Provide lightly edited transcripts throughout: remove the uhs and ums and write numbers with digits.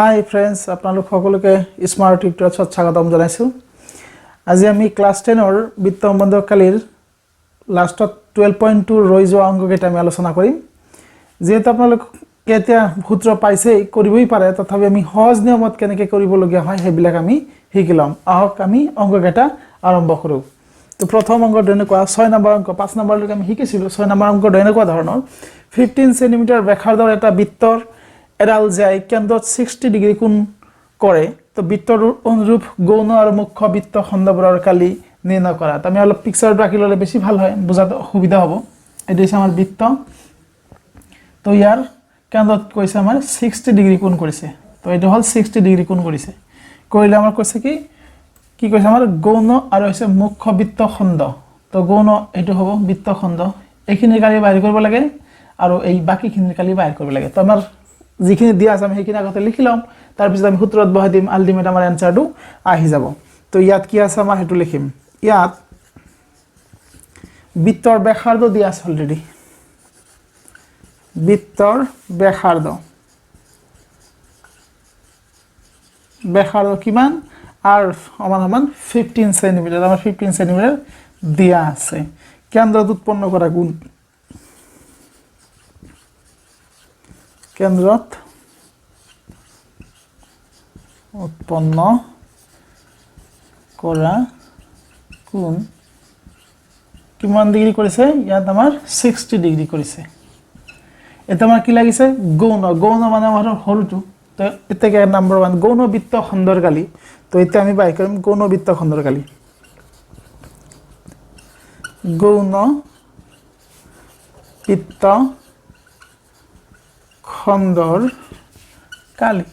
হাই friends, আপোনালোক সকলোকে smart টিউটৰত স্বাগতম জনাইছোঁ। আজি আমি ক্লাছ 10ৰ বিত্ত সম্বন্ধকালীৰ লাষ্টত 12.2 ৰৈ যোৱা অংককেইটা আমি আলোচনা কৰিম। যিহেতু আপোনালোক এতিয়া সূত্ৰ পাইছেই, কৰিবই পাৰে, তথাপি আমি সহজ নিয়মত কেনেকৈ কৰিবলগীয়া হয় সেইবিলাক আমি শিকি ল'ম। আহক আমি অংককেইটা আৰম্ভ কৰোঁ। তো প্ৰথম অংকটো এনেকুৱা 6 নম্বৰ অংক, 5 নম্বৰলৈকে আমি শিকিছিলোঁ। 6 নম্বৰ অংকটো এনেকুৱা ধৰণৰ 15 সেন্টিমিটাৰ ব্যাসাৰ্ধৰ এটা বৃত্তৰ এডাল যায় কেন্দ্ৰত 60 ডিগ্ৰী কোণ কৰে। তো বৃত্তৰ অনুৰূপ গৌণ আৰু মুখ্য বৃত্ত খণ্ডবোৰৰ কালি নিৰ্ণয় কৰা। তো আমি অলপ পিকচাৰত ৰাখি ল'লে বেছি ভাল হয়, বুজাত সুবিধা হ'ব। এইটো হৈছে আমাৰ বৃত্ত। তো ইয়াৰ কেন্দ্ৰত কৈছে আমাৰ 60 ডিগ্ৰী কোণ কৰিছে। তো এইটো হ'ল 60 ডিগ্ৰী কোণ কৰিছে। কৰিলে আমাৰ কৈছে কি কৈছে আমাৰ গৌণ আৰু হৈছে মুখ্য বৃত্ত খণ্ড। তো গৌণ এইটো হ'ব বৃত্ত খণ্ড, এইখিনিৰ কালি বাহিৰ কৰিব লাগে আৰু এই বাকীখিনিৰ কালি বাহিৰ কৰিব লাগে। তো আমাৰ যিখিনি দিয়া আছে আমি সেইখিনি আগতে লিখি ল'ম, তাৰপিছত আমি সূত্ৰত বহাই দিম, আল্টিমেট আমাৰ এনচাৰটো আহি যাব। তো ইয়াত কি আছে আমাৰ সেইটো লিখিম। ইয়াত বৃত্তৰ ব্যাসাৰ্ধ দিয়া আছে অলৰেডি, বৃত্তৰ ব্যাসাৰ্ধ কিমান আৰ সমান 15 সেন্টিমিটাৰ, আমাৰ 15 সেন্টিমিটাৰ দিয়া আছে। কেন্দ্ৰত উৎপন্ন কৰা কোণ, কেন্দ্ৰত উৎপন্ন কৰা কোণ কিমান ডিগ্ৰী কৰিছে? ইয়াত আমাৰ 60 ডিগ্ৰী কৰিছে। এটা আমাৰ কি লাগিছে? গৌণ। গৌণ মানে আমাৰ সৰুটো। তো এতিয়া নাম্বাৰ 1 গৌণ বৃত্ত খণ্ডৰ কালি। তো এতিয়া আমি বাই কৰিম গৌণ বৃত্ত খণ্ডৰ কালি। গৌণ বৃত্ত খণ্ডৰ কালি।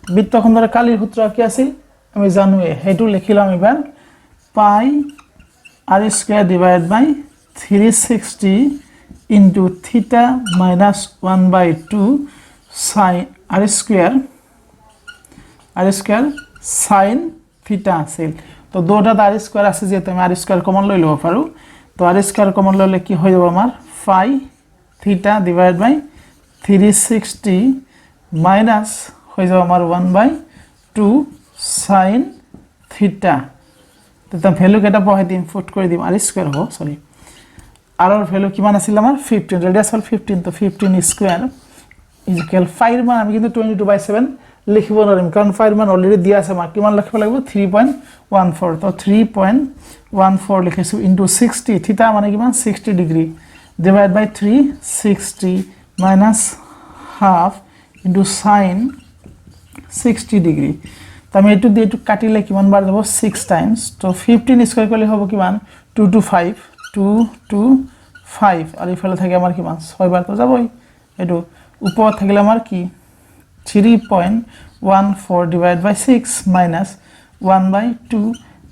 বৃত্ত খণ্ডৰ কালিৰ সূত্ৰ কি আছিল আমি জানোৱে, সেইটো লিখিলাম এবাৰ। পাই r স্কয়ার ডিভাইড বাই 360 ইনটু থিটা minus 1/2 sin r square sin থিটা আছিল। তো দুটাত r স্কয়ার আছে, যেহেতু আমি r স্কয়ার কমন লৈ ল'ব পাৰোঁ। তো r স্কয়াৰ কমন ল'লে কি হৈ যাব আমাৰ ফাই থিটা ডিভাইড বাই 360 মাইনাস হৈ যাব আমাৰ 1/2 sin থিটা। তো ভ্যালু কেটা বহাই দিম, ফুট কৰি দিম, r স্কয়াৰ হ'ব, সৰি r এৰ ভ্যালু কিমান আছিল আমাৰ 15, ৰেডিয়াস হল 15। তো 15 স্কয়াৰ ইজ ইকুয়াল 5 মান আমি কিন্তু 22/7 লিখিব নোৱাৰিম, কাৰণ 5 মান অলৰেডি দিয়া আছে। আমাৰ কিমান লিখিব লাগিব 3.14। তো 3.14 লিখিছো ইনটু 60, থিটা মানে কিমান 60 ডিগ্ৰী ডিভাইড বাই 360 minus half into sin 60 degree. তো আমি এইটো দিয়ে এইটো কাটিলে কিমান বাৰ যাব 6 টাইমস। তো 15 স্কয়াৰ কৰিলে হ'ব কিমান 2 to 5 আৰু ইফালে থাকে আমাৰ কিমান 6 বাৰ। তো যাবই, এইটো ওপৰত থাকিলে আমাৰ কি 3.14 ডিভাইড বাই 6 মাইনাস 1/2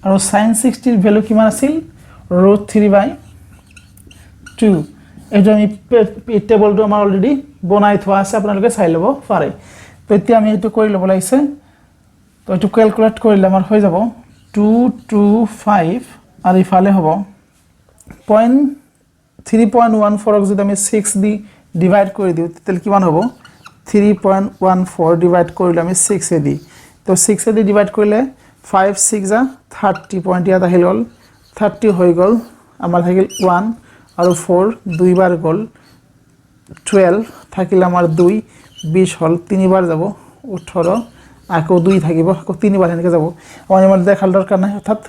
আৰু sin 60 এৰ ভ্যালু কিমান আছিল √3/2। এইটো আমি টেবলটো আমাৰ অলৰেডি বনাই থোৱা আছে, আপোনালোকে চাই ল'ব পাৰে। তো এতিয়া আমি এইটো কৰি ল'ব লাগিছে। তো এইটো ক্যালকুলেট কৰিলে আমাৰ হৈ যাব 225 আৰু ইফালে হ'ব 3.14ক যদি আমি 6 দি ডিভাইড কৰি দিওঁ তেতিয়াহ'লে কিমান হ'ব 3.14 ডিভাইড কৰিলে আমি 6 এ দি। তো 6 এ দি ডিভাইড কৰিলে 5 6 যা 30 পইণ্ট ইয়াত আহিল গ'ল, 30 হৈ গ'ল। আমাৰ থাকিল 1 আৰু 4 দুই বাৰ গ'ল, 12 থাকিল আমাৰ 2 20 হ'ল, 3 বাৰ যাব 18, আকৌ 2 থাকিব, আকৌ 3 বাৰ এনেকৈ যাব। আমাৰ ইমান দেখাল দৰকাৰ নাই, অৰ্থাৎ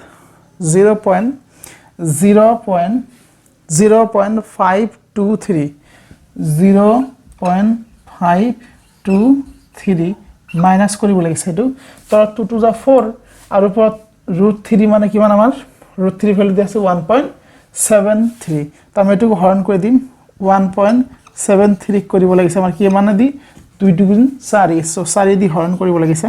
0.523 মাইনাস কৰিব লাগিছে। এইটো তলত 2 2 যা 4 আৰু ওপৰত √3 মানে কিমান আমাৰ √3 ভ্যালু দিয়া আছে 1.73। তো আমি এইটো হৰণ কৰি দিম 1.73 কৰিব লাগিছে। আমাৰ কি মানে দি 2 2 গুণ 4, সো 4 দি হৰণ কৰিব লাগিছে।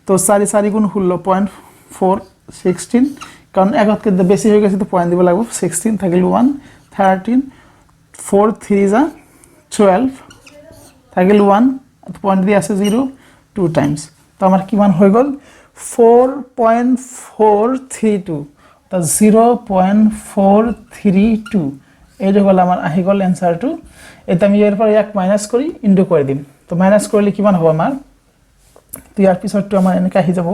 তো 4 4 গুণ 16 0.4 16, কারণ একতকে বেশি হয়ে গেছে তো পয়েন্ট দিব লাগবে 16 থাকিল 1 13 4 3 যা 12 থাকিল 1 পয়েন্ট দিয়ে আছে 0 2 টাইমস। তো আমার কিমান হৈ গ'ল 4.432। তো 0.432 এইটো হল আমার আহি গ'ল এনসারটো। এটা আমি এর পর এক মাইনাস করি ইনটু করে দিম। তো তো মাইনাস কৰিলে কিমান হ'ব আমাৰ তো ইয়াৰ পিছৰটো আমাৰ এনেকৈ আহি যাব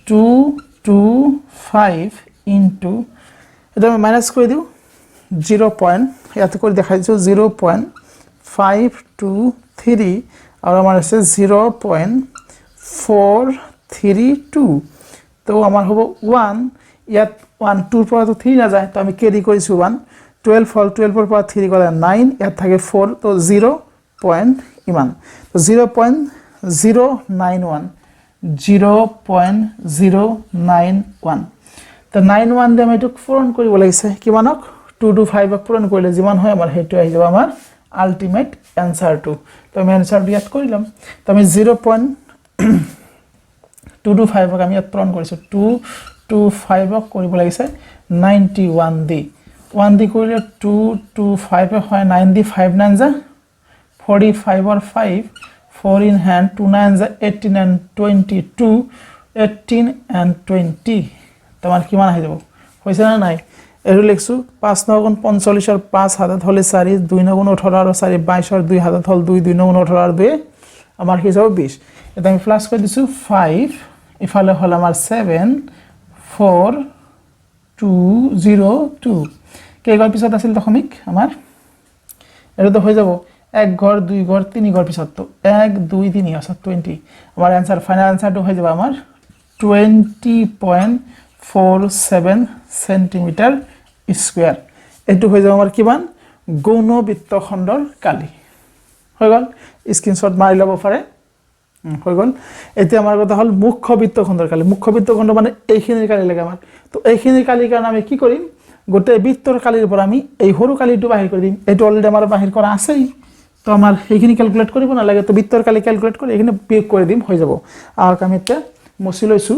225 ইনটু এটা আমি মাইনাস কৰি দিওঁ 0 পইণ্ট ইয়াতে কৰি দেখাই দিছোঁ 0.523 আৰু আমাৰ আছে 0.432 তো আমাৰ হ'ব 1 ইয়াত 1 2 পৰা তো 3 না যায় তো আমি কেৰি কৰিছোঁ 1 12 হল 12 ৰ পৰা 3 গলে 9 ইয়াত থাকে 4 তো 0 পইণ্ট ইমান তো 0.091 0.091 তো 91 দিয়ে আমি এটুক পূৰণ কৰিব লাগিছে কিমানক 225 ক পূৰণ কৰিলে যিমান হয় আমাৰ হেতু আহি যাব আমাৰ আল্টিমেট এনসাৰটো তো আমি এনসাৰ ইয়াত কৰিলাম তো আমি 0.225 ক আমি ইয়াত পূৰণ কৰিছো 225 ক কৰিব লাগিছে 91 দি 1 দি কৰিলে 225 হয় 9 দি 5 9 যা 45 or 5 4 in hand 2 9 যা 18 and 22 18 and 20 তোমার কিমান আহি যাব হইছে না নাই এরু লিখছো 5 9 গুণ 45 আর 5 হাতত হলে 4 2 9 গুণ 18 আর 4 22 আর 2 হাতত হল 2 2 9 গুণ 18 আর 2 আমার কি যাব 20 এটা আমি প্লাস করে দিছো 5 ইফালে হল আমার 7 4 2 0 2 কে গর পিছত আছিল দশমিক আমার এর তো হয়ে যাব এক ঘর দুই ঘর তিন ঘর পিছত তো 1 2 3 আছে 20 আমার आंसर ফাইনাল आंसर তো হয়ে যাব আমার 20.47 সেন্টিমিটার স্কয়ার এটু হয়ে যাব আমার কিমান গৌণ বৃত্তখণ্ডৰ কালি হৈ গল স্ক্ৰিনশট মাৰি লব পাৰে হৈ গল এতিয়া আমাৰ কথা হল মুখ্য বৃত্তখণ্ডৰ কালি মুখ্য বৃত্তখণ্ড মানে এইখিনিৰ কালি লাগে আমাৰ তো এইখিনিৰ কালিৰ কাৰণে আমি কি কৰিম গোটে বৃত্তৰ কালিৰ পৰা আমি এই সৰু কালিটো বাহিৰ কৰি দিম এটো অলৰেডি আমাৰ বাহিৰ কৰা আছেই তো আমাৰ এইখিনি ক্যালকুলেট কৰিব না লাগে তো বৃত্তৰ কালি ক্যালকুলেট কৰি এখানে বিয়োগ কৰি দিম হৈ যাব আৰু আমি এতিয়া মুছি লৈছো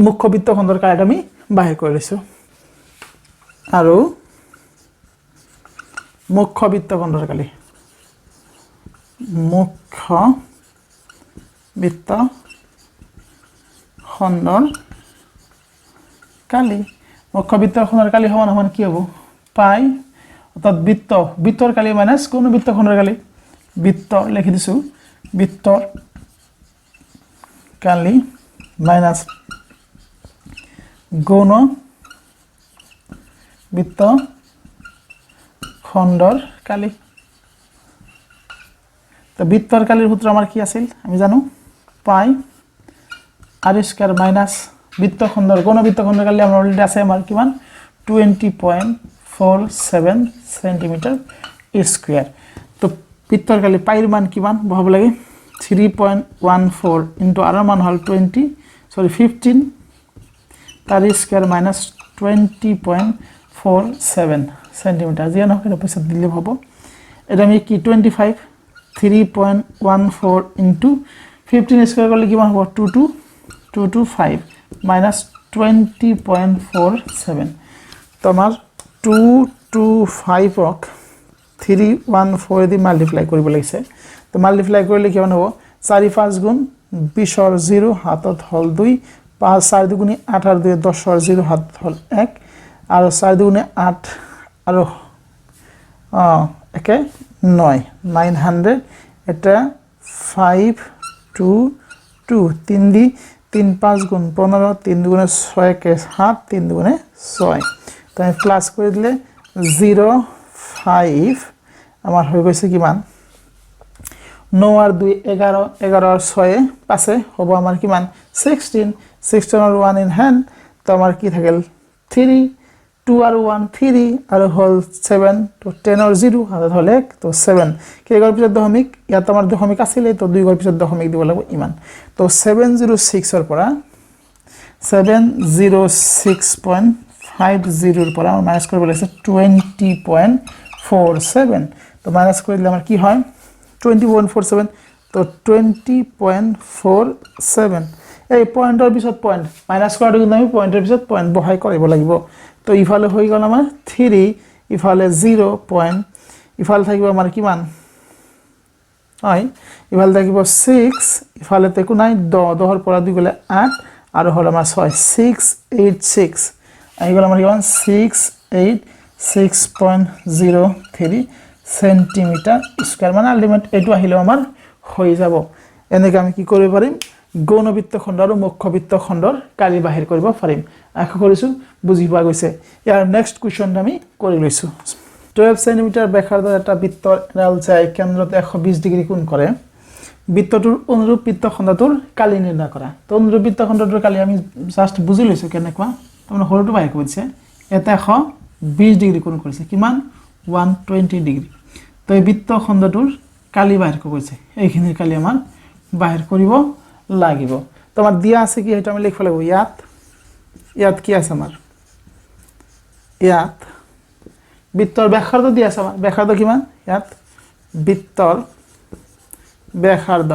মুখ্য বৃত্তখণ্ডৰ কালিটো আমি বাহিৰ কৰি লৈছো আৰু মুখ্য বৃত্তখণ্ডৰ কালি মুখ্য বৃত্তখণ্ডৰ কালি মুখ্য বৃত্তখণ্ডৰ কালি সমান সমান কি হ'ব পাই অৰ্থাৎ বৃত্তৰ কালি মাইনাস কোন বৃত্তখণ্ডৰ কালি বৃত্ত লিখি দিছো বৃত্তৰ কালি মাইনাস গৌণ বৃত্তখণ্ডৰ কালি তো বৃত্তৰ কালিৰ সূত্ৰ আমাৰ কি আছিল আমি জানো পাই r স্কয়াৰ মাইনাস বৃত্তখণ্ডৰ গৌণ বৃত্তখণ্ডৰ কালি আমাৰ অলৰেডি আছে আমাৰ কিমান 20.47 সেন্টিমিটাৰ স্কয়াৰ তো বৃত্তৰ কালি পাইৰ মান কিমান বহাব লাগে 3.14 ইনটু r মান হল 15 তার স্কয়ার মাইনাস 20.47 সেন্টিমিটার জিয়া নক এটা পিছত দিলে হ'ব এটা আমি কি 25 3.14 ইনটু 15 স্কয়ার করলে কিমান হ'ব 225 মাইনাস 20.47 তো আমার 225 ক 314 দি মাল্টিপ্লাই কৰিব লাগিছে তো মাল্টিপ্লাই কৰিলে কিমান হ'ব 4 5 গুণ 20 और 0 হাতত হল 2 5 4 দুগুণে 8 আর 2 10 और 0 হাতত হল 1 আর 4 দুগুণে 8 আর একে 9 900 এটা 5 2 2 3 দি 3 5 গুণ 15 3 দুগুণে 6 কে 7 3 দুগুণে 6 তো আমি প্লাস করে দিলে 05 আমার হয়ে গেছে কিমান 9 আর 2 11 11 আর 6 পাশে হবে আমার কিমান 16 16 আর 1 ইন হ্যান্ড তো আমার কি থাকেল 3 2 আর 1 3 আর হল 7 তো 10 আর 0 হাতে হল 1 তো 7 কে গর পিছত দশমিক ইয়াত আমার দশমিক আছিল তো 2 গর পিছত দশমিক দিব লাগিব ইমান তো 706 এর পৰা 706.50 এৰ পৰা মাইনাস কৰিব লাগিছে 20.47 তো মাইনাস কৰি দিলে আমাৰ কি হয় 20.47 তো 20.47 এই পয়েন্টৰ পিছত পয়েন্ট মাইনাস কৰাটো কিন্তু আমি পয়েন্টৰ পিছত পয়েন্ট বহাই কৰিব লাগিব তো ইফালে হৈ গল আমাৰ 3 ইফালে 0 পয়েন্ট ইফালে থাকিব আমাৰ কিমান হয় ইফালে থাকিব 6 ইফালে তেকো নাই 10 10 ৰ পৰা 2 গলে 8 আৰু হল আমাৰ 6 686 আহি গল আমাৰ কিমান 686.03 সেন্টিমিটাৰ স্কয়াৰ মানে আলটিমেট এটু আহিলেও আমাৰ হয়ে যাব এনেকে আমি কি কৰিব পাৰিম গৌণ বৃত্তখণ্ড আৰু মুখ্য বৃত্তখণ্ডৰ কালি বাহিৰ কৰিব পাৰিম আশা কৰিছো বুজি পোৱা গৈছে ইয়াৰ নেক্সট কোৱেশ্চনটো আমি কৰি লৈছো 12 সেন্টিমিটাৰ ব্যাসাৰ্ধৰ এটা বৃত্তৰ এডাল যায় কেন্দ্ৰত 120 ডিগ্ৰী কোণ কৰে বৃত্তটোৰ অনুৰূপ বৃত্তখণ্ডটোৰ কালি নিৰ্ণয় কৰা তো অনুৰূপ বৃত্তখণ্ডটোৰ কালি আমি জাস্ট বুজি লৈছো কেনেকুৱা তোমৰা হৰটো বাহিৰ কৰিছে এটা 120 ডিগ্ৰী কোণ কৰিছে কিমান 120 ডিগ্ৰী তো এই বৃত্তখণ্ডটোৰ কালি বাহিৰ কৰিছে এইখিনিৰ কালি আমাৰ বাহিৰ কৰিব লাগিব তোমার দিয়া আছে কি এটা আমি লিখব লাগিব ইয়াত কি আছে আমাৰ ইয়াত বৃত্তৰ ব্যাসাৰ্ধ দিয়া আছে আমাৰ ব্যাসাৰ্ধ কিমান ইয়াত বৃত্তৰ ব্যাসাৰ্ধ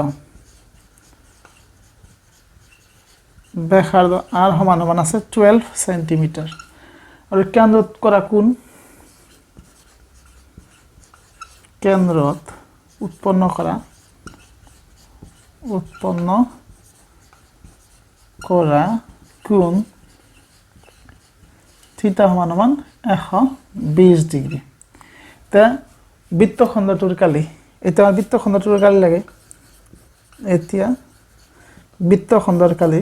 আৰ সমান আছে 12 সেন্টিমিটাৰ আৰু কেন্দ্ৰত কৰা কোণ কেন্দ্ৰত উৎপন্ন কৰা কোণ থিটা সমান 120 ডিগ্ৰী তে বৃত্তখণ্ডটোৰ কালি এটা বৃত্তখণ্ডটোৰ কালি লাগে এতিয়া বৃত্তখণ্ডৰ কালি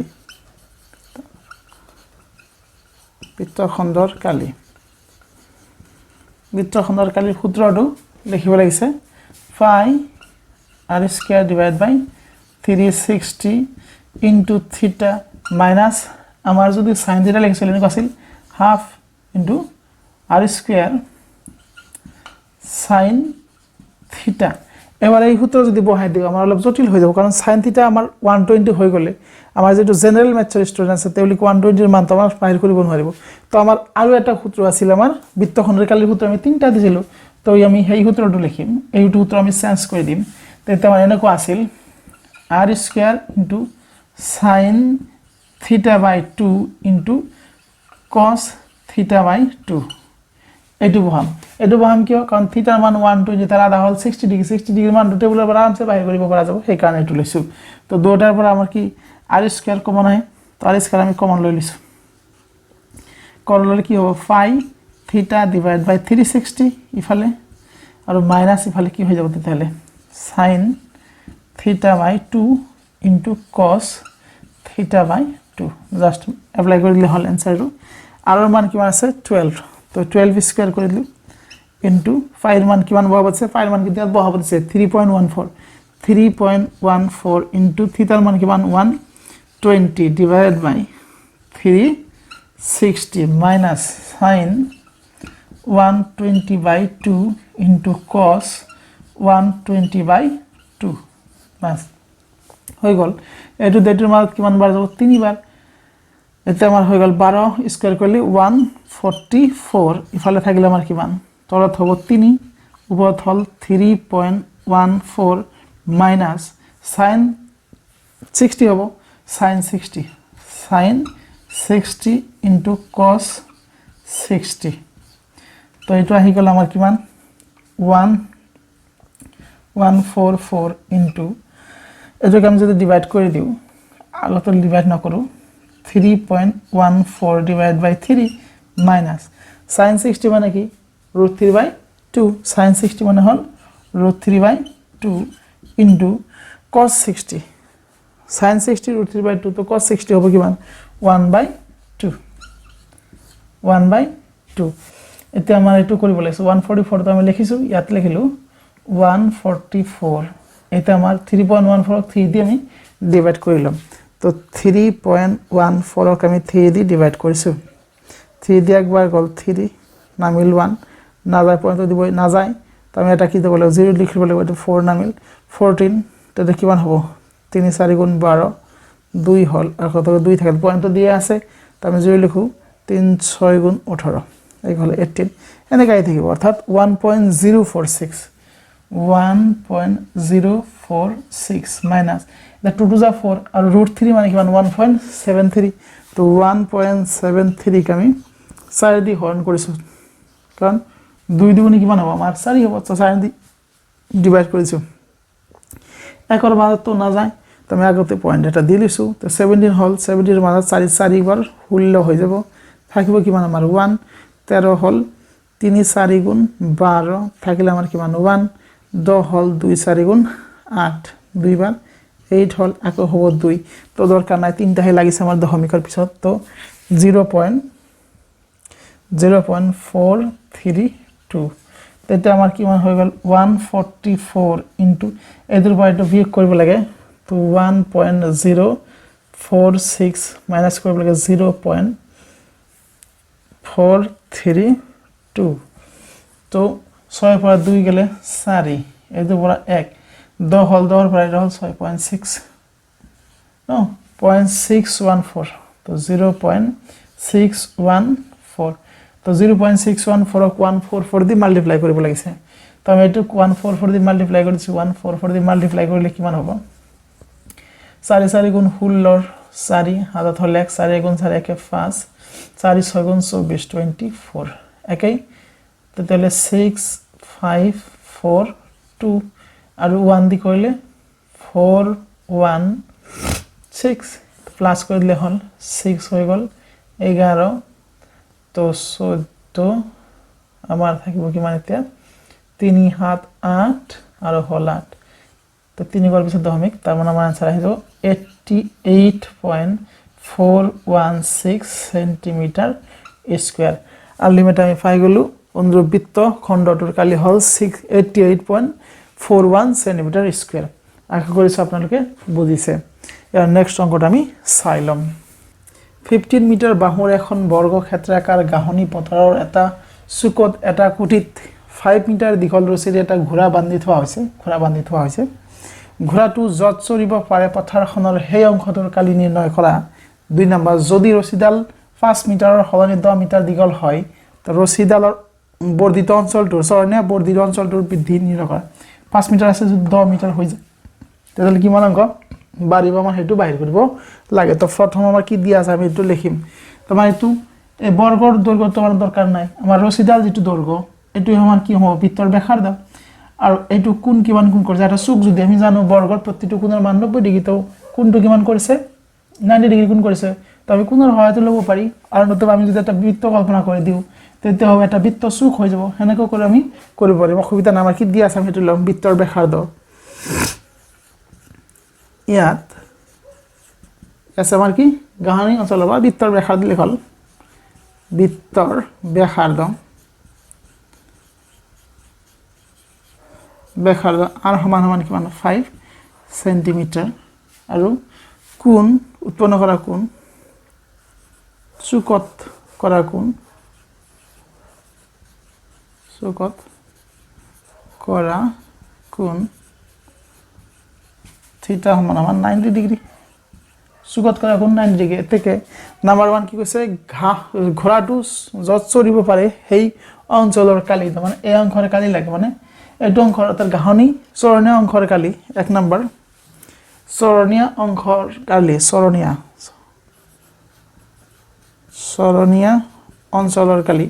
বৃত্তখণ্ডৰ কালিৰ সূত্ৰটো লিখিব লাগিছে phi r square divided by 360 into theta minus আমাৰ যদি sin theta লিখিছিল এনেকুৱা আছিল half into r square sin theta এবারে এই সূত্র যদি বহাই দিও আমার অলপ জটিল হয়ে যাব কারণ sin theta আমার 120 হয়ে গলে আমার যেটো জেনারেল ম্যাথৰ স্টুডেন্ট আছে তেউলি 120 এৰ মান তো আমাৰ বাহিৰ কৰিব নোৱাৰিব তো আমাৰ আৰু এটা সূত্ৰ আছিল আমাৰ বৃত্তখণ্ডৰ কালিৰ সূত্ৰ আমি তিনটা দিছিলো তো আমি এই সূত্ৰটো লিখিম এই সূত্ৰ আমি চেঞ্জ কৰি দিম তেতে আমাৰ এনেকুৱা আছিল r square into sin theta by 2 into cos theta by 2 এটু বহাম কিয় কারণ থিটাৰ মান 120 তাৰ আধা হল 60 ডিগ্ৰি মান টেবুলৰ পৰা আৰামছে বাহিৰ কৰিব পৰা যাব সেই কাৰণে এটু লৈছো তো দুটাৰ পৰা আমাৰ কি r স্কয়ার কমন হয় তো r স্কয়ার আমি কমন লৈ লৈছো করলে কি হ'ব phi theta divided by 360 ইফালে আৰু মাইনাস ইফালে কি হৈ যাব তেতিয়ালে sin theta by 2 into cos theta by 2 just apply কৰি দিলে হল এনসাৰটো আৰু মান কিমান আছে 12 তো 12 স্কয়ার করে দিলু ইনটু phi এর মান কিমান বহাব আছে phi এর মান কিমান বহাব আছে 3.14 ইনটু থিটা এর মান কিমান 120 divided by 360 minus sin 120 by 2 into cos 120 by 2 বাস হই গল এটু দেটুর মান কিমান বার যাব 3 বার এতে আমার হয়ে গেল 12 স্কয়ার করলে 144 ইফালে থাকলে আমার কিমান তলত হবো 3 উপরত হল 3.14 মাইনাস sin 60 হবো sin 60 into cos 60 তো এটা আহি গেল আমার কিমান 144 into এটাকে আমি যদি ডিভাইড করে দিও আলো তো ডিভাইড না করো 3.14 divided by 3 minus sin 60 মানে কি √3 by 2 sin 60 মানে হল √3 by 2 into cos 60 sin 60 √3 by 2 তো cos 60 হবে কিমান 1 by 2 এতে আমার এটু কৰিব লাগছে 144 তো আমি লিখিছো ইয়াত লিখিলো 144 এটা আমাৰ 3.14 3 দিয়ে আমি ডিভাইড কৰিলাম তো 3.14 ক আমি 3 দিয়ে ডিভাইড কৰিছো 3 দিয়ে একবার গল 3 নামিল 1 না যায় পর্যন্ত দিব না যায় তো আমি এটা কি দেব লাগিব 0 লিখিব লাগিব এটা 4 নামিল 14 তাতে কিমান হ'ব 3 4 গুণ 12 2 হল আর কত 2 থাকে পয়েন্ট তো দিয়ে আছে তো আমি 0 লিখু 3 6 গুণ 18 এই হল 18 এনে গাই থাকিব অর্থাৎ 1.046 মাইনাস the 2 to the 4 আর √3 মানে কিমান 1.73 তো 1.73 কে আমি 4 দি হরণ কৰিছো কাৰণ 2 দুগুণে কিমান হ'ব আমাৰ 4 হ'ব তো 4 দি ডিভাইড কৰিছো একর মাজত তো না যায় তো আমি আগতে পয়েন্ট এটা দি লিছো তো 17 হল 70 এর মাজত 4 বার ষোল্ল হৈ যাব থাকিব কিমান আমাৰ 1 13 হল 3 4 গুণ 12 থাকিলে আমার কিমান 1 10 হল 2 4 গুণ 8 দুইবার 8 হল আকৌ হ'ব 2 তো দরকার নাই তিনটাহে লাগিছে আমার দশমিকৰ পিছত তো 0.0432 তেতে আমাৰ কিমান হৈ গল 144 ইনটু এদুৰ পৰা এটো বিয়োগ কৰিব লাগে তো 1.046 মাইনাস কৰিব লাগে 0.432 তো 6 পৰা 2 গেলে 4 এদুৰ পৰা 1 10 হল 10 পৰা এটা হল 6.6 নো 0.614 তো 0.614 তো 0.614 ক 144 দি মাল্টিপ্লাই কৰিব লাগিছে তো আমি এটো 144 দি মাল্টিপ্লাই কৰিছো 144 দি মাল্টিপ্লাই কৰিলে কিমান হ'ব 4 4 গুণ 16 4 হাতত হল 1 4 গুণ 4 একে 5 4 6 গুণ 24 24 একেই তেতিয়ালে 6542 আৰু 1 দি কৰিলে 416 প্লাস কৰি দিলে হল 6 হৈ গল 11 তো 14 আমাৰ থাকিব কিমান এতিয়া 3 7 8 আৰু হল 8 তো 3 বাৰ পিছত দশমিক তাৰ মানে আমাৰ आंसर আহিব 88.416 সেন্টিমিটাৰ স্কয়াৰ আৰ লিমিট আমি পাই গলো অনুবৃত্ত খণ্ডটোৰ কালি হল 88.41 সেন্টিমিটাৰ স্কয়াৰ আশা কৰিছো আপোনালোকে বুজিছে ইয়াৰ নেক্সট অংকটো আমি চাই লম 15 মিটাৰ বাহুৰ এখন বৰ্গক্ষেত্ৰাকাৰ গাহনি পথাৰৰ এটা চুকত এটা কুটিত 5 মিটাৰ দীঘল ৰছীৰে এটা ঘোঁৰা বান্ধি থোৱা হৈছে ঘোঁৰাটো যত চৰিব পাৰে পথাৰখনৰ সেই অংশটোৰ কালি নিৰ্ণয় কৰা 2 নম্বৰ যদি ৰছীডাল 5 মিটাৰৰ সলনি 10 মিটাৰ দীঘল হয় তো ৰছীডালৰ বৰ্ধিত অঞ্চলটোৰ চৰণীয়া বৰ্ধিত অঞ্চলটোৰ বৃদ্ধি নিৰ্ণয় কৰা 5 মিটাৰ আছে যদি 10 মিটাৰ হৈ যায় তেতিয়াহ'লে কিমান অংক বাঢ়িব আমাৰ হেতু বাহিৰ কৰিব লাগে তো প্ৰথম আমাৰ কি দিয়া আছে আমি এটো লিখিম তোমাৰ এটো এই বৰ্গৰ দৈৰ্ঘ্য তোমাৰ দৰকাৰ নাই আমাৰ ৰছীডাল যেটো দৈৰ্ঘ্য এটো আমাৰ কি হ'ব ভিতৰ ব্যাসাৰ্ধ আৰু এটো কোন কিমান কোন কৰিছে এটা চুক যদি আমি জানো বৰ্গৰ প্ৰতিটো কোণৰ মান 90 ডিগ্ৰী তো কোনটো কিমান কৰিছে 90 ডিগ্ৰী কোন কৰিছে তো আমি কোণৰ সহায়তে ল'ব পাৰি আৰু নতুবা আমি যদি এটা বৃত্ত কল্পনা কৰি দিও তেতিয়া হবে এটা বৃত্ত চুক হৈ যাব হেনেকৈ কৰি আমি কৰিব পাৰিম অসুবিধা নাই আমাৰ কি দিয়া আছে আমি এটো লম বৃত্তৰ ব্যাসাৰ্ধ ইয়াত আছে আমাৰ কি গাহনি অঞ্চল বা বৃত্তৰ ব্যাসাৰ্ধ লিখল বৃত্তৰ ব্যাসাৰ্ধ আৰ সমান সমান কিমান 5 সেন্টিমিটাৰ আৰু কোণ উৎপন্ন কৰা কোণ চুকত কৰা কোণ থিটা সমান সমান 90 ডিগ্ৰী চুকত কৰা কোণ 90 ডিগ্ৰী এতেকে নাম্বাৰ 1 কি কৈছে ঘোঁৰাটো যত চৰিব পাৰে সেই অঞ্চলৰ কালি মানে এই অংশৰ কালি লাগে মানে এটো অংশৰ তাৰ গাহনি চৰণীয়া অংশৰ কালি এক নম্বৰ চৰণীয়া অংশৰ কালি চৰণীয়া অঞ্চলৰ কালি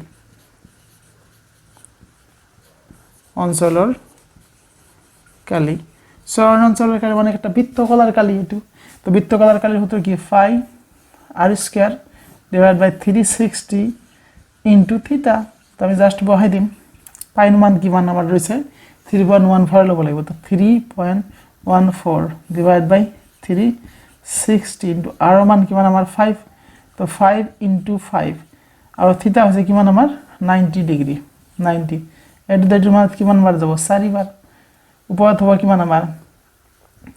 চৰণীয়া অঞ্চলৰ কালি মানে একটা বৃত্তকলাৰ কালি এটো তো বৃত্তকলাৰ কালিৰ সূত্ৰ কি phi r স্কয়ার ডিভাইড বাই 360 ইনটু থিটা তো আমি জাস্ট বহাই দিম পাই মান কিমান আমাৰ ৰৈছে 3.14 লব লাগিব তো 3.14 ডিভাইড বাই 360 ইনটু r মান কিমান আমাৰ 5 তো 5 ইনটু 5 আৰু থিটা হৈছে কিমান আমাৰ 90 ডিগ্ৰী 90 এটো দাইটো মান কিমান বাৰ যাব 4 বাৰ ওপৰত হ'ব কিমান আমাৰ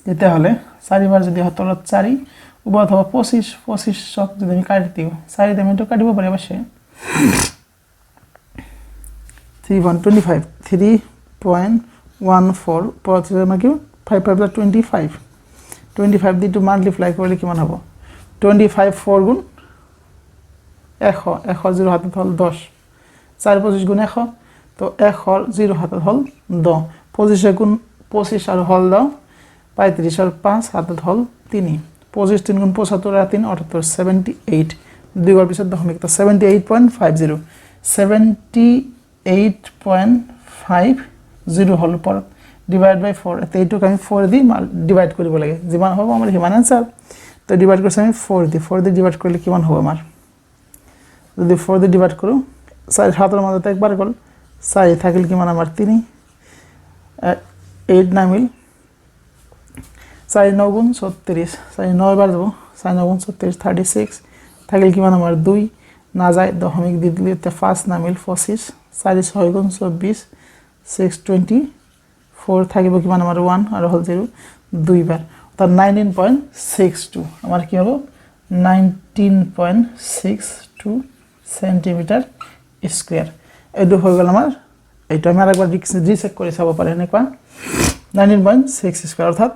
তেতিয়া হলে 4 বাৰ যদি হতলত 4 ওপৰত হ'ব 25 সক যদি আমি কাটি দিও 4 আমি তো কাটিব পাৰি অবশ্যই 3.25 3.14 পৰত আমাৰ কি 5 5 25 25 দি টু মাল্টিপ্লাই কৰিলে কিমান হ'ব 25 4 গুণ 100 100 0 হাতত হল 10 4 25 গুণ 100 তো 100 0 হাতত হল 10 25 গুণ 25 আর হল দাও 35 আর 5 হাতত হল 3 25 3 গুণ 75 আর 3 78 78 দুই গড় পিছত দশমিক তো 78.50 78.50 হল পর ডিভাইড বাই 4 এতে এইটুক আমি 4 দি ডিভাইড কৰিব লাগে যিমান হ'ব আমাৰ হিমান आंसर তো ডিভাইড কৰিছে আমি 4 দি ডিভাইড কৰিলে কিমান হ'ব আমাৰ যদি 4 দি ডিভাইড কৰো 4 7 এৰ মধ্যে একবাৰ গল 4 থাকিল কিমান আমাৰ 3 8 নামিল 4 9 গুণ 36 4 9 বাৰ যাব 4 9 গুণ 36 36 থাকিল কিমান আমাৰ 2 না যায় দশমিক দি দিলে তে 5 নামিল 25 4 6 গুণ 24 624 থাকিব কিমান আমাৰ 1 আৰু হল 0 2 বার অর্থাৎ 19.62 আমার কি হবে 19.62 সেন্টিমিটার স্কয়ার এটো হৈ গল আমার এইটো আমি আরেকবার রিচেক করে চাব পারে এনেকুৱা 19.6 স্কয়াৰ অৰ্থাৎ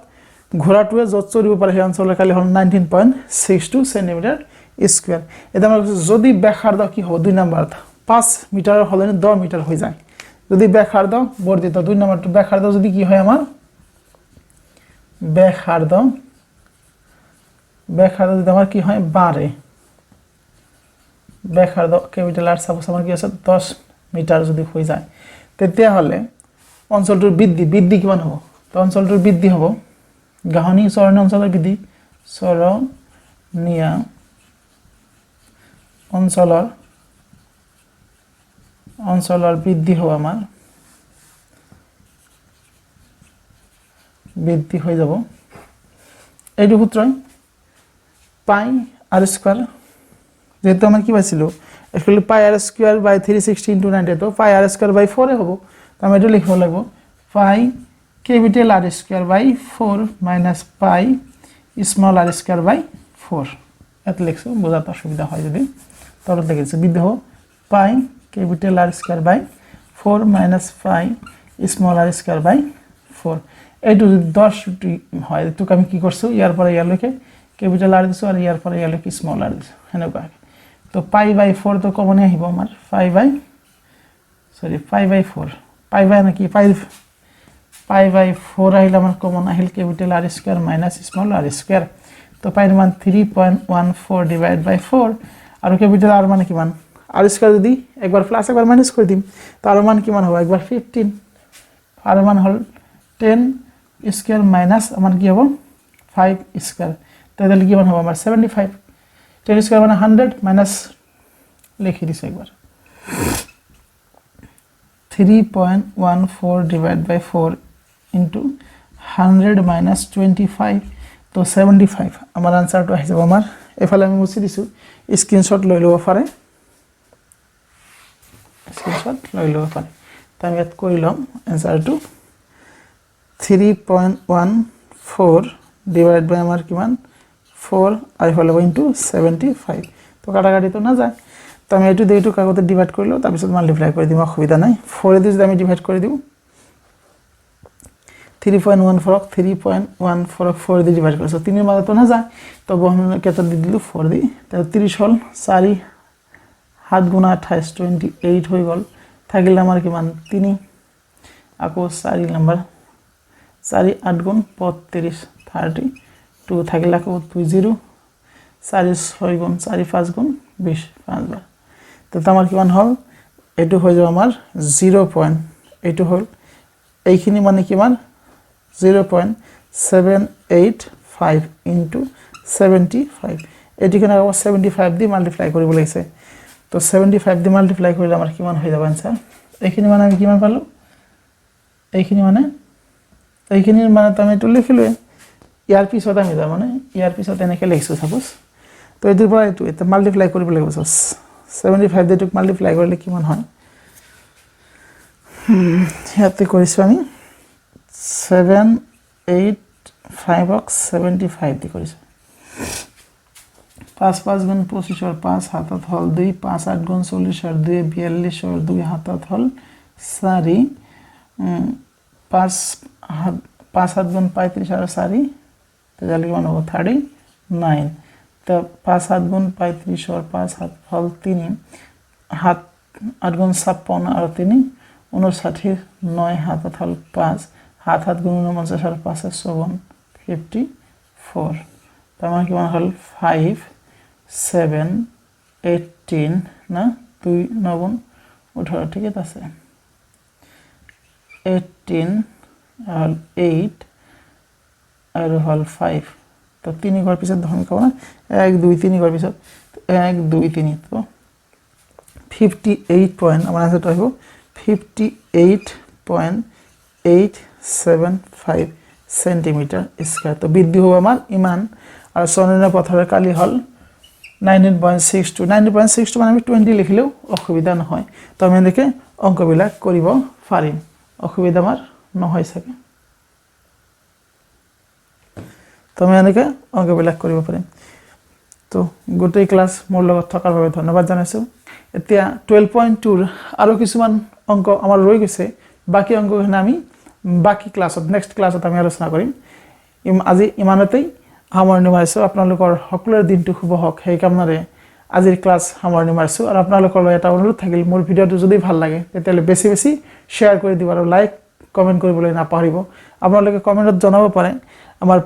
ঘোড়াটোৱে যত চলিব পাৰে সেই অঞ্চলৰ কালি হল 19.62 সেন্টিমিটাৰ স্কয়াৰ এটা আমাৰ যদি ব্যাসাৰ্ধ কি হ'ব 2 নম্বৰত 5 মিটাৰ হলে 10 মিটাৰ হৈ যায় যদি ব্যাসাৰ্ধ বৰ্ধিত 2 নম্বৰটো ব্যাসাৰ্ধ যদি কি হয় আমাৰ ব্যাসার্ধ যদি আমার কি হয় 12 ব্যাসার্ধ ক্যাপিটাল আর সাপোজ আমার কি আছে 10 মিটার যদি হয়ে যায় তেতিয়া হলে অঞ্চলটোৰ বৃদ্ধি কিমান হ'ব তো অঞ্চলটোৰ বৃদ্ধি হ'ব গাহনি চৰণীয়া অঞ্চলৰ বৃদ্ধি চৰণীয়া অঞ্চলৰ বৃদ্ধি হ'ব আমাৰ বৃদ্ধি হৈ যাব এইটো সূত্র পাই আর স্কয়ার যেহেতু আমরা কি পাইছিল एक्चुअली পাই আর স্কয়ার বাই 360 * 90 তো পাই আর স্কয়ার বাই 4 এ হবে তো আমি এটা লিখব লাগব পাই ক্যাপিটাল আর স্কয়ার বাই 4 মাইনাস পাই স্মল আর স্কয়ার বাই 4 এত লিখছো বোঝাতে অসুবিধা হয় যদি তবে দেখেছি বৃদ্ধি হবে পাই ক্যাপিটাল আর স্কয়ার বাই 4 মাইনাস পাই স্মল আর স্কয়ার বাই 4 এইটো 10 হয় তো আমি কি করছো ইয়ার পরে ইয়া লিখে ক্যাপিটাল আর দিছো আর ইয়ার পরে ইয়া লিখে স্মল আর দিছো হেনেকুৱা তো পাই বাই 4 তো কমনে আহিব আমাৰ পাই বাই 4 পাই বাই নাকি পাই বাই 4 আহিল আমাৰ কমন আহিল capital R square minus small R square তো পাইৰ মান 3.14 ডিভাইড বাই 4 আৰু ক্যাপিটাল আর মানে কিমান আর স্কয়ার যদি একবার প্লাস একবার মাইনাস করে দিম তার মান কিমান হবে একবার 15 আর মান হল 10 স্কয়ার মাইনাস আমার কি হবে 5 স্কয়ার তাহলে কি মান হবে আমার 75 10 স্কয়ার মানে 100 মাইনাস লিখে দিছি একবার 3.14 ডিভাইড বাই 4 ইনটু 100 মাইনাস 25 তো 75 আমার आंसरটো আহি যাব আমার এফালে আমি মুছি দিছো স্ক্রিনশট লৈ লব পারে তো আমি ইয়াত কৰিলাম आंसरটো 3.14 ডিভাইড বাই আমার কিমান 4 আই হল ইনটু 75 তো কাটাকাটি তো না যায় তো আমি এটু দেইটু কাগজে ডিভাইড কৰিলো তাৰ পিছত মাল্টিপ্লাই কৰি দিম অসুবিধা নাই 4 এ যদি আমি ডিভাইড কৰি দিও 3.14 4 দিয়ে ডিভাইড করছো 3 এর মাঝে তো না যায় তো আমি কত দি দিলু 4 দি তো 30 হল 4 7 গুণা 28 28 হই গল থাকিল আমার কি মান 3 আকো 4 নাম্বার 4 8 গুণ 35 32 থাকিল আকো 20 4 6 গুণ 4 5 গুণ 20 5 বার তো আমার কি মান হল এটু হই যাব আমার 0 পয়েন্ট এটু হল এইখিনি মানে কি মান 0.785 into 75 এটিকে না 75 দিয়ে মাল্টিপ্লাই কৰিব লাগিছে তো 75 দিয়ে মাল্টিপ্লাই কৰিলে আমাৰ কিমান হৈ যাব आंसर এইখিনি মানে আমি কিমান পালো এইখিনি মানে তো আমি টুলি লিখিলো ইয়াৰ পিছত আমি যাব মানে ইয়াৰ পিছত এনেকে লিখছো সাপোজ তো এটোৰ পৰা এটো মাল্টিপ্লাই কৰিব লাগিব 75 দিয়ে টুক মাল্টিপ্লাই কৰিলে কিমান হয় ইয়াতে কৰিছো আমি 7 8 5 box 75 দি কৰিছো 5 5 গুণ 25 और 5 हाथत हल 2 5 8 गुण 40 और 2 42 और 2 हाथत हल 4 5 7 गुण 35 और 4 तो जल्दी मान हो 39 तो 5 7 गुण 35 और 5 हाथ हल 3 हाथ 8 गुण 56 और 3 59 9 हाथत हल 5 हाथ हाथ गुण 49 और 5 54 तो আমার কি মান হল 5 7 18 না 2 9 18 ঠিক আছে 18 আর 8 আর হল 5 তো 3 ঘর পিছত ধন কব না 1 2 3 ঘর পিছত 1 2 3 তো 58 পয়েন্ট আমার आंसर হইব 58.875 সেন্টিমিটার স্কয়ার। তো বৃদ্ধি হবে আমার ইমান আর সনেনা পথরের কালি হল 19.62 19.62 মানে আমি 20 লিখিলেও অসুবিধা নহয়। তো আমি এনেকে অঙ্কবিলাক কৰিব পাৰিম, অসুবিধা আমাৰ নহয় চাগে। তো আমি এনেকে অঙ্কবিলাক কৰিব পাৰিম। তো গোটেই ক্লাস মোৰ লগত থকাৰ বাবে ধন্যবাদ জনাইছো। এতিয়া 12.2 আৰু কিছুমান অঙ্ক আমাৰ ৰৈ গৈছে, বাকি অঙ্কখিনি আমি বাকি ক্লাছত নেক্সট ক্লাছত আমি আলোচনা কৰিম। আজি ইমানতেই সামৰণি মাৰিছো। আপোনালোকৰ সকলোৰে দিনটো শুভ হওক সেই কামনাৰে আজিৰ ক্লাস সামৰণি মাৰিছো। আৰু আপোনালোকৰ এটা অনুৰোধ থাকিল, মোৰ ভিডিঅ'টো যদি ভাল লাগে তেতিয়াহ'লে বেছি বেছি শ্বেয়াৰ কৰি দিব আৰু লাইক কমেন্ট কৰিবলৈ নাপাহৰিব। আপোনালোকে কমেন্টত জনাব পাৰে আমাৰ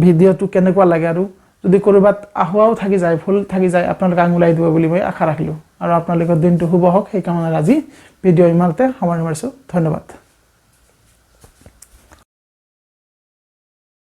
ভিডিঅ'টো কেনেকুৱা লাগে, আৰু যদি কৰবাত আহুৱাও থাকি যায়, ভুল থাকি যায়, আপোনালোকে আঙুলাই দিব বুলি মই আশা ৰাখিলো। আৰু আপোনালোকৰ দিনটো শুভ হওক সেই কামনাৰে আজি ভিডিঅ' ইমানতে সামৰণি মাৰিছো। ধন্যবাদ।